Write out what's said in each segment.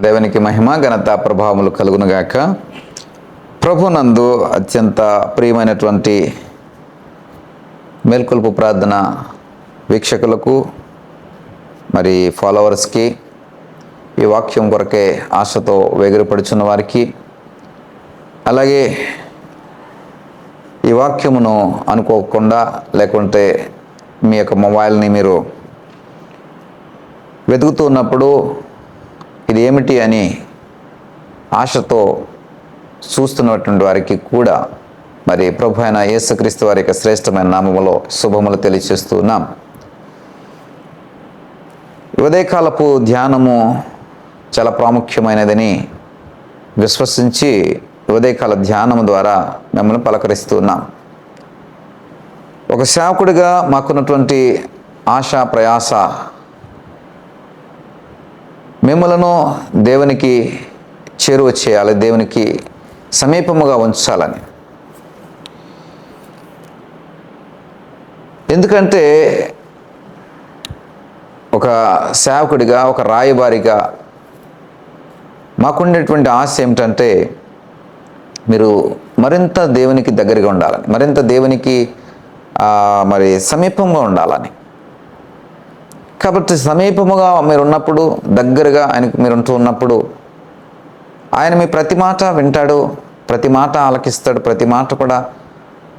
దేవునికి మహిమ ఘనత ప్రభావములు కలుగునుగాక. ప్రభునందు అత్యంత ప్రియమైనటువంటి మేల్కొల్పు ప్రార్థన వీక్షకులకు మరి ఫాలోవర్స్కి, ఈ వాక్యం కొరకే ఆశతో వేగిరపడుచున్న వారికి, అలాగే ఈ వాక్యమును అనుకోకుండా లేకుంటే మీ యొక్క మొబైల్ని మీరు వెతుకుతూ ఉన్నప్పుడు ఇది ఏమిటి అని ఆశతో చూస్తున్నటువంటి వారికి కూడా మరి ప్రభు అయిన యేసుక్రీస్తు వారి యొక్క శ్రేష్టమైన నామములో శుభములు తెలియచేస్తున్నాం. ఉదయకాలపు ధ్యానము చాలా ప్రాముఖ్యమైనదని విశ్వసించి ఉదయకాల ధ్యానము ద్వారా మిమ్మల్ని పలకరిస్తున్నాం. ఒక సేవకుడిగా మాకున్నటువంటి ఆశ ప్రయాస మిమ్మలను దేవునికి చేరువ చేయాలి, దేవునికి సమీపముగా ఉంచాలని. ఎందుకంటే ఒక సేవకుడిగా, ఒక రాయబారిగా మాకుండేటువంటి ఆశ ఏమిటంటే మీరు మరింత దేవునికి దగ్గరగా ఉండాలని, మరింత దేవునికి మరి సమీపంగా ఉండాలని. కాబట్టి సమీపముగా మీరు ఉన్నప్పుడు, దగ్గరగా ఆయనకు మీరు ఉంటూ ఉన్నప్పుడు ఆయన మీ ప్రతి మాట వింటాడు, ప్రతి మాట ఆలకిస్తాడు, ప్రతి మాట కూడా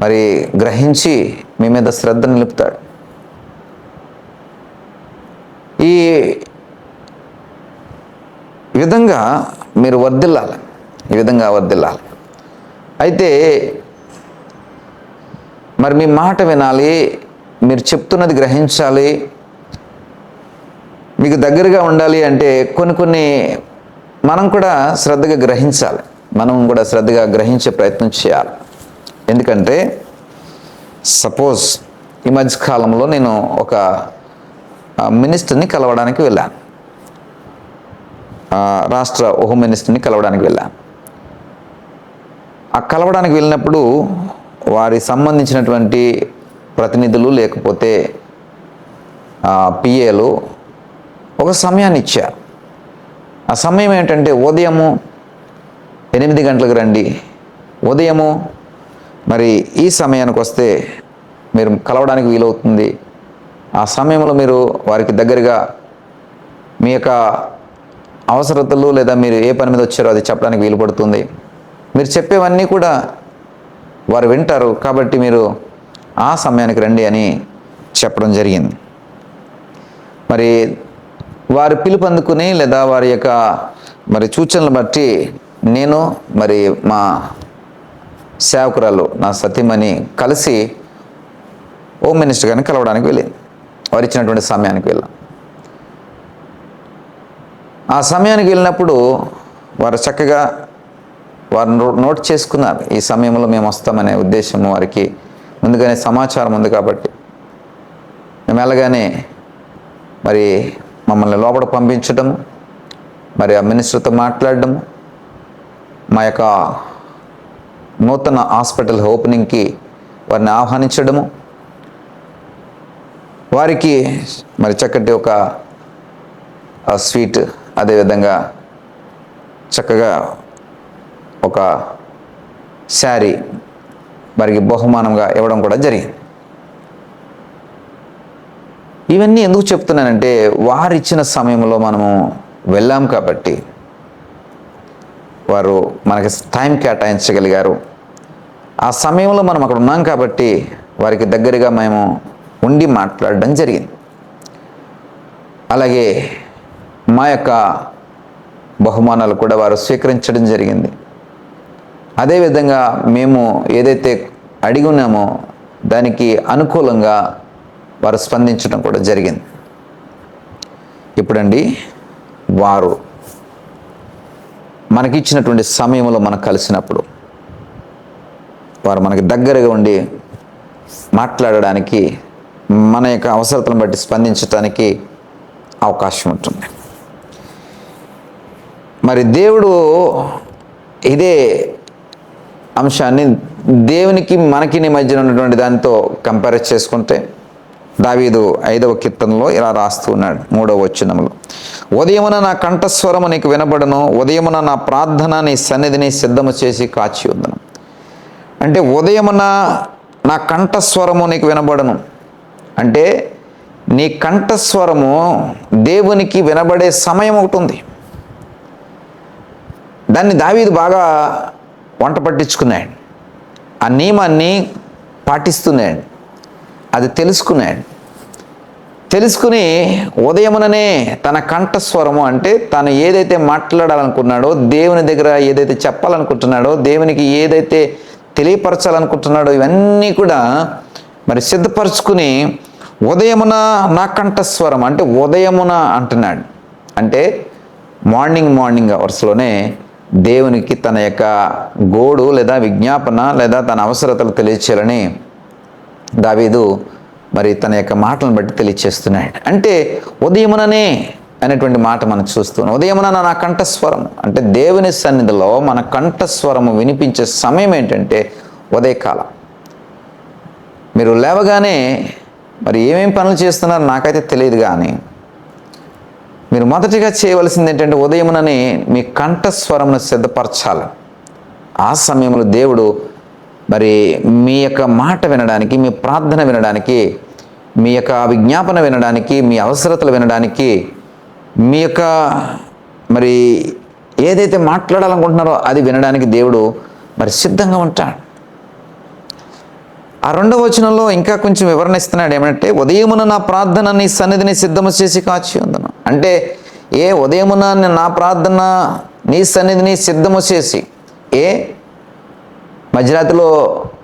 మరి గ్రహించి మీ మీద శ్రద్ధ నిలుపుతాడు. ఈ విధంగా మీరు వర్ధిల్లాలి, ఈ విధంగా వర్ధిల్లాలి. అయితే మరి మీ మాట వినాలి, మీరు చెప్తున్నది గ్రహించాలి, మీకు దగ్గరగా ఉండాలి అంటే కొన్ని మనం కూడా శ్రద్ధగా గ్రహించాలి, మనం కూడా శ్రద్ధగా గ్రహించే ప్రయత్నం చేయాలి. ఎందుకంటే సపోజ్ ఈ మధ్యకాలంలో నేను ఒక మినిస్టర్ని కలవడానికి వెళ్ళాను, రాష్ట్ర హోమ్ మినిస్టర్ని కలవడానికి వెళ్ళాను. ఆ కలవడానికి వెళ్ళినప్పుడు వారి సంబంధించినటువంటి ప్రతినిధులు లేకపోతే పిఏలు ఒక సమయాన్ని ఇచ్చారు. ఆ సమయం ఏంటంటే ఉదయము 8 గంటలకు రండి, ఉదయము మరి ఈ సమయానికి వస్తే మీరు కలవడానికి వీలవుతుంది. ఆ సమయంలో మీరు వారికి దగ్గరగా మీ యొక్క అవసరతలు లేదా మీరు ఏ పని మీద వచ్చారో అది చెప్పడానికి వీలు పడుతుంది. మీరు చెప్పేవన్నీ కూడా వారు వింటారు. కాబట్టి మీరు ఆ సమయానికి రండి అని చెప్పడం జరిగింది. మరి వారి పిలుపు అందుకుని లేదా వారి యొక్క మరి సూచనలు బట్టి నేను మరి మా సేవకురాలు నా సతీమణి కలిసి హోమ్ మినిస్టర్ గారిని కలవడానికి వెళ్ళింది. వారు ఇచ్చినటువంటి సమయానికి వెళ్ళాం. ఆ సమయానికి వెళ్ళినప్పుడు వారు చక్కగా వారు నోట్ చేసుకున్నారు. ఈ సమయంలో మేము వస్తామనే ఉద్దేశం వారికి ముందుగానే సమాచారం ఉంది. కాబట్టి మేము వెళ్ళగానే మరి మమ్మల్ని లోపల పంపించడము, మరి ఆ మినిస్టర్తో మాట్లాడడము, మా యొక్క నూతన హాస్పిటల్ ఓపెనింగ్కి వారిని ఆహ్వానించడము, వారికి మరి చక్కటి ఒక స్వీట్, అదేవిధంగా చక్కగా ఒక శారీ వారికి బహుమానంగా ఇవ్వడం కూడా జరిగింది. ఇవన్నీ ఎందుకు చెప్తున్నానంటే వారు ఇచ్చిన సమయంలో మనము వెళ్ళాం కాబట్టి, వారు మనకి టైం కేటాయించగలిగారు. ఆ సమయంలో మనం అక్కడ ఉన్నాం కాబట్టి వారికి దగ్గరగా మేము ఉండి మాట్లాడడం జరిగింది. అలాగే మా యొక్క బహుమానాలు కూడా వారు స్వీకరించడం జరిగింది. అదేవిధంగా మేము ఏదైతే అడిగి ఉన్నామో దానికి అనుకూలంగా వారు స్పందించడం కూడా జరిగింది. ఇప్పుడండి వారు మనకిచ్చినటువంటి సమయంలో మనం కలిసినప్పుడు వారు మనకి దగ్గరగా ఉండి మాట్లాడడానికి, మన యొక్క అవసరతలను బట్టి స్పందించడానికి అవకాశం ఉంటుంది. మరి దేవుడు ఇదే అంశాన్ని దేవునికి మనకి మధ్యన ఉన్నటువంటి దానితో కంపేర్ చేసుకుంటే దావీదు 5వ కీర్తనలో ఇలా రాస్తూ ఉన్నాడు 3వ వచనంలో, ఉదయమున నా కంఠస్వరము నీకు వినబడను, ఉదయమున నా ప్రార్థన నీ సన్నిధిని సిద్ధము చేసి కాచి ఉందను. అంటే ఉదయమున నా కంఠస్వరము నీకు వినబడను అంటే నీ కంఠస్వరము దేవునికి వినబడే సమయం ఒకటి ఉంది. దాన్ని దావీదు బాగా వంట పట్టించుకున్నాడు. ఆ నియమాన్ని పాటిస్తున్నాడు. అది తెలుసుకుని ఉదయముననే తన కంఠస్వరము అంటే తను ఏదైతే మాట్లాడాలనుకున్నాడో, దేవుని దగ్గర ఏదైతే చెప్పాలనుకుంటున్నాడో, దేవునికి ఏదైతే తెలియపరచాలనుకుంటున్నాడో ఇవన్నీ కూడా మరి సిద్ధపరచుకుని ఉదయమున నా కంఠస్వరం అంటే ఉదయమున అంటున్నాడు. అంటే మార్నింగ్ అవర్స్లోనే దేవునికి తన యొక్క గోడు లేదా విజ్ఞాపన లేదా తన అవసరతలు తెలియచేయాలని దావీదు మరి తన యొక్క మాటలను బట్టి తెలియచేస్తున్నాడు. అంటే ఉదయముననే అనేటువంటి మాట మనం చూస్తున్నాం. ఉదయమున నా కంఠస్వరం అంటే దేవుని సన్నిధిలో మన కంఠస్వరము వినిపించే సమయం ఏంటంటే ఉదయకాలం. మీరు లేవగానే మరి ఏమేమి పనులు చేస్తున్నారో నాకైతే తెలియదు, కానీ మీరు మొదటిగా చేయవలసింది ఏంటంటే ఉదయముననే మీ కంఠస్వరమును సిద్ధపరచాలి. ఆ సమయంలో దేవుడు మరి మీ యొక్క మాట వినడానికి, మీ ప్రార్థన వినడానికి, మీ యొక్క విజ్ఞాపన వినడానికి, మీ అవసరతలు వినడానికి, మీ యొక్క మరి ఏదైతే మాట్లాడాలనుకుంటున్నారో అది వినడానికి దేవుడు మరి సిద్ధంగా ఉంటాడు. ఆ 2వ వచనంలో ఇంకా కొంచెం వివరణ ఇస్తున్నాడు. ఏమంటే ఉదయమున నా ప్రార్థన నీ సన్నిధిని సిద్ధము చేసి కాచి ఉందను. అంటే ఉదయమున నా ప్రార్థన నీ సన్నిధిని సిద్ధము చేసి మధ్యరాత్రిలో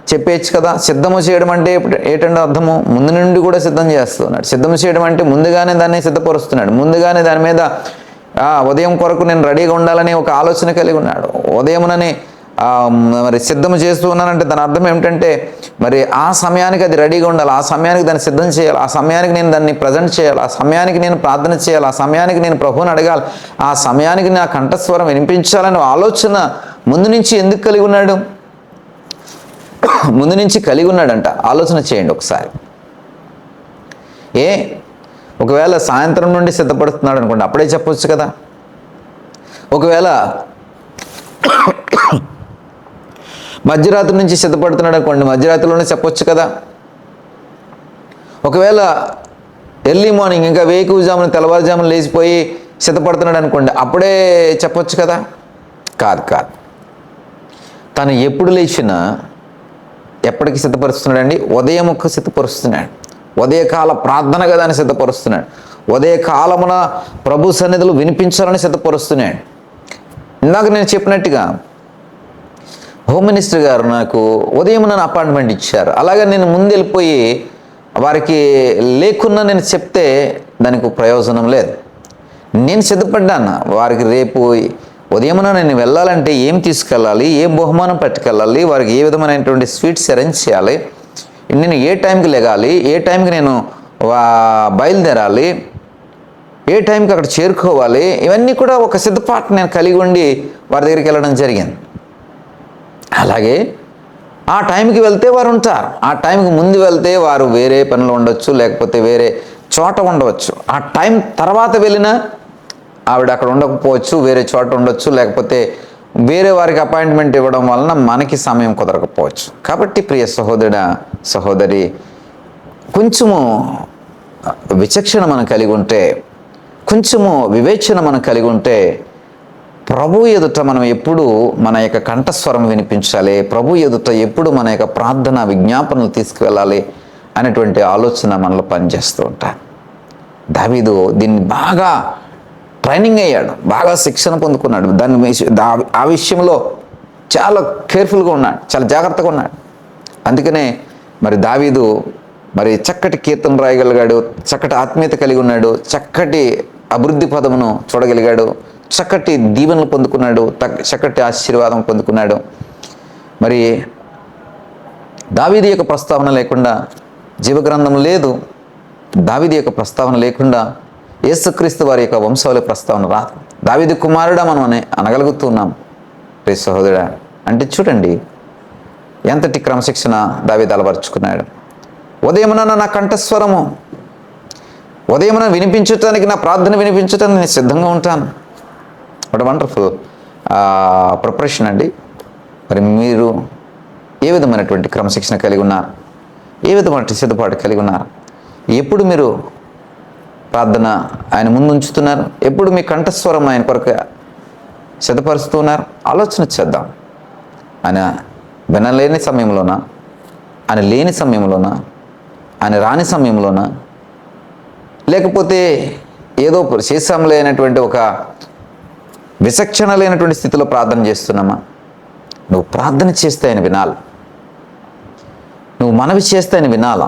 చెప్పేయచ్చు కదా. సిద్ధము చేయడం అంటే ఏంటంటే అర్థము ముందు నుండి కూడా సిద్ధం చేస్తున్నాడు. సిద్ధము చేయడం అంటే ముందుగానే దాన్ని సిద్ధపరుస్తున్నాడు. ముందుగానే దాని మీద ఉదయం కొరకు నేను రెడీగా ఉండాలని ఒక ఆలోచన కలిగి ఉన్నాడు. ఉదయమునని మరి సిద్ధము చేస్తూ ఉన్నానంటే దాని అర్థం ఏమిటంటే మరి ఆ సమయానికి అది రెడీగా ఉండాలి, ఆ సమయానికి దాన్ని సిద్ధం చేయాలి, ఆ సమయానికి నేను దాన్ని ప్రజెంట్ చేయాలి, ఆ సమయానికి నేను ప్రార్థన చేయాలి, ఆ సమయానికి నేను ప్రభువుని అడగాలి, ఆ సమయానికి నా కంఠస్వరం వినిపించాలనే ఆలోచన ముందు నుంచి ఎందుకు కలిగి ఉన్నాడు? ముందు నుంచి కలిగి ఉన్నాడంట. ఆలోచన చేయండి ఒకసారి. ఒకవేళ సాయంత్రం నుండి సిద్ధపడుతున్నాడు అనుకోండి, అప్పుడే చెప్పొచ్చు కదా. ఒకవేళ మధ్యరాత్రి నుంచి సిద్ధపడుతున్నాడు అనుకోండి, మధ్యరాత్రిలోనే చెప్పొచ్చు కదా. ఒకవేళ ఎర్లీ మార్నింగ్ ఇంకా వేకువజామున తెల్లవారుజామున లేచిపోయి సిద్ధపడుతున్నాడు అనుకోండి, అప్పుడే చెప్పొచ్చు కదా. కాదు. తను ఎప్పుడు లేచినా ఎప్పటికి సిద్ధపరుస్తున్నాడండి? ఉదయముకు సిద్ధపరుస్తున్నాడు. ఉదయకాల ప్రార్థనగా దాన్ని సిద్ధపరుస్తున్నాడు. ఉదయకాలమున ప్రభు సన్నిధులు వినిపించాలని సిద్ధపరుస్తున్నాడు. ఇందాక నేను చెప్పినట్టుగా హోమ్ మినిస్టర్ గారు నాకు ఉదయం నన్ను అపాయింట్మెంట్ ఇచ్చారు. అలాగే నేను ముందు వెళ్ళిపోయి వారికి లేకున్నా నేను చెప్తే దానికి ప్రయోజనం లేదు. నేను సిద్ధపడ్డాను. వారికి రేపు ఉదయమున నేను వెళ్ళాలంటే ఏం తీసుకెళ్ళాలి, ఏం బహుమానం పట్టుకెళ్ళాలి, వారికి ఏ విధమైనటువంటి స్వీట్స్ అరేంజ్ చేయాలి, నేను ఏ టైంకి లెగాలి, ఏ టైంకి నేను బయలుదేరాలి, ఏ టైంకి అక్కడ చేరుకోవాలి, ఇవన్నీ కూడా ఒక సిద్ధపాటు నేను కలిగి ఉండి వారి దగ్గరికి వెళ్ళడం జరిగింది. అలాగే ఆ టైంకి వెళ్తే వారు ఉంటారు. ఆ టైంకి ముందు వెళ్తే వారు వేరే పనులు ఉండొచ్చు, లేకపోతే వేరే చోట ఉండవచ్చు. ఆ టైం తర్వాత వెళ్ళినా ఆవిడ అక్కడ ఉండకపోవచ్చు, వేరే చోట ఉండొచ్చు, లేకపోతే వేరే వారికి అపాయింట్మెంట్ ఇవ్వడం వలన మనకి సమయం కుదరకపోవచ్చు. కాబట్టి ప్రియ సహోదరుడా, సహోదరి, కొంచెము విచక్షణ మనం కలిగి ఉంటే, కొంచెము వివేచన మనం కలిగి ఉంటే, ప్రభు ఎదుట మనం ఎప్పుడు మన యొక్క కంఠస్వరం వినిపించాలి, ప్రభు ఎదుట ఎప్పుడు మన యొక్క ప్రార్థన విజ్ఞాపనలు తీసుకువెళ్ళాలి అనేటువంటి ఆలోచన మనలో పనిచేస్తూ ఉంటారు. దావీదు దీన్ని బాగా ట్రైనింగ్ అయ్యాడు, బాగా శిక్షణ పొందుకున్నాడు. ఆ విషయంలో చాలా కేర్ఫుల్గా ఉన్నాడు, చాలా జాగ్రత్తగా ఉన్నాడు. అందుకనే మరి దావీదు మరి చక్కటి కీర్తన రాయగలిగాడు, చక్కటి ఆత్మీయత కలిగి ఉన్నాడు, చక్కటి అభివృద్ధి పదమును చూడగలిగాడు, చక్కటి దీవెనలు పొందుకున్నాడు, చక్కటి ఆశీర్వాదం పొందుకున్నాడు. మరి దావీదు యొక్క ప్రస్తావన లేకుండా జీవగ్రంథం లేదు. దావీదు యొక్క ప్రస్తావన లేకుండా యేసుక్రీస్తు వారి యొక్క వంశావళి ప్రస్తావన రాదు. దావీదు కుమారుడా మనం అనగలుగుతున్నాం. ప్రియ సహోదరుడా, అంటే చూడండి ఎంతటి క్రమశిక్షణ దావీదు అలవరుచుకున్నాడు. ఉదయమున నా కంఠస్వరము ఉదయమున వినిపించటానికి, నా ప్రార్థన వినిపించటానికి నేను సిద్ధంగా ఉంటాను. వాట్ వండర్ఫుల్ ప్రిపరేషన్ అండి. మరి మీరు ఏ విధమైనటువంటి క్రమశిక్షణ కలిగి ఉన్నారు? ఏ విధమైన సిద్ధపాటు కలిగి ఉన్నారు? ఎప్పుడు మీరు ప్రార్థన ఆయన ముందు ఉంచుతున్నారు? ఎప్పుడు మీ కంఠస్వరం ఆయన కొరకు సిద్ధపరుస్తూ ఉన్నారు? ఆలోచన చేద్దాం. ఆయన వినలేని సమయంలోనా, ఆయన లేని సమయంలోనా, ఆయన రాని సమయంలోనా, లేకపోతే ఏదో చేసాం లేనటువంటి ఒక విచక్షణ లేనటువంటి స్థితిలో ప్రార్థన చేస్తున్నామా? నువ్వు ప్రార్థన చేస్తే ఆయన వినాలి. నువ్వు మనవి చేస్తే ఆయన వినాలా?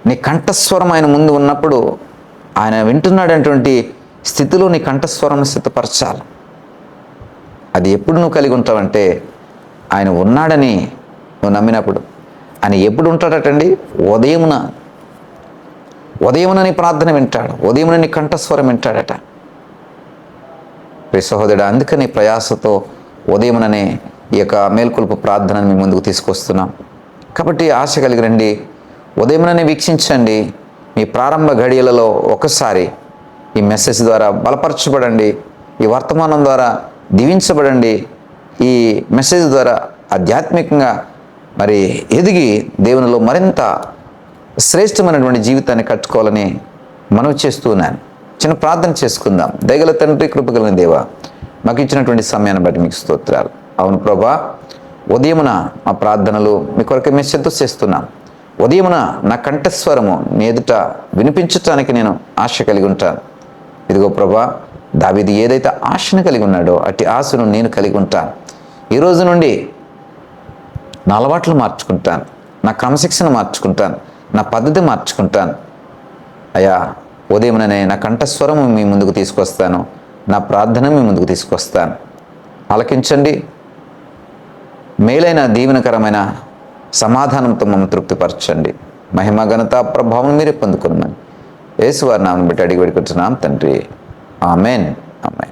నీ కంఠస్వరం ఆయన ముందు ఉన్నప్పుడు ఆయన వింటున్నాడనేటువంటి స్థితిలో నీ కంఠస్వరం సిద్ధపరచాలి. అది ఎప్పుడు నువ్వు కలిగి ఉంటావంటే ఆయన ఉన్నాడని నువ్వు నమ్మినప్పుడు. ఆయన ఎప్పుడు ఉంటాడటండి? ఉదయమున నీ ప్రార్థన వింటాడు, ఉదయమున నీ కంఠస్వరం వింటాడట. ప్రియ సహోదరుడా, అందుకని ప్రయాసతో ఉదయముననే ఈ యొక్క మేల్కొల్పు ప్రార్థనను మీ ముందుకు తీసుకొస్తున్నాం. కాబట్టి ఆశ కలిగి రండి, ఉదయముననే వీక్షించండి. మీ ప్రారంభ ఘడియలలో ఒకసారి ఈ మెసేజ్ ద్వారా బలపరచబడండి, ఈ వర్తమానం ద్వారా దీవించబడండి, ఈ మెసేజ్ ద్వారా ఆధ్యాత్మికంగా మరి ఎదిగి దేవునిలో మరింత శ్రేష్టమైనటువంటి జీవితాన్ని కట్టుకోవాలని మనవి చేస్తూ ఉన్నాను. చిన్న ప్రార్థన చేసుకుందాం. దయగల తండ్రి, కృపగలిగిన దేవ, మాకు ఇచ్చినటువంటి సమయాన్ని బట్టి మీకు స్తోత్రాలు. అవును ప్రభా, ఉదయమున మా ప్రార్థనలు మీ కొరకు మేము సిద్ధం చేస్తున్నాం. ఉదయమున నా కంఠస్వరము నీ ఎదుట వినిపించటానికి నేను ఆశ కలిగి ఉంటాను. ఇదిగో ప్రభా, దావీదు ఏదైతే ఆశను కలిగి ఉన్నాడో అట్టి ఆశను నేను కలిగి ఉంటాను. ఈ రోజు నుండి నా అలవాట్లు మార్చుకుంటాను, నా క్రమశిక్షణ మార్చుకుంటాను, నా పద్ధతి మార్చుకుంటాను. అయ్యా, ఉదయముననే నా కంఠస్వరము మీ ముందుకు తీసుకొస్తాను, నా ప్రార్థన మీ ముందుకు తీసుకొస్తాను. ఆలకించండి. మేలైన దీవెనకరమైన సమాధానంతో మమ్మల్ని తృప్తిపరచండి. మహిమ, ఘనత, ప్రభావం మీరే పొందుకున్నాను. యేసువారి నామమును బట్టి అడిగి వేడుకుంటున్నాం తండ్రి. ఆమెన్. ఆమెన్.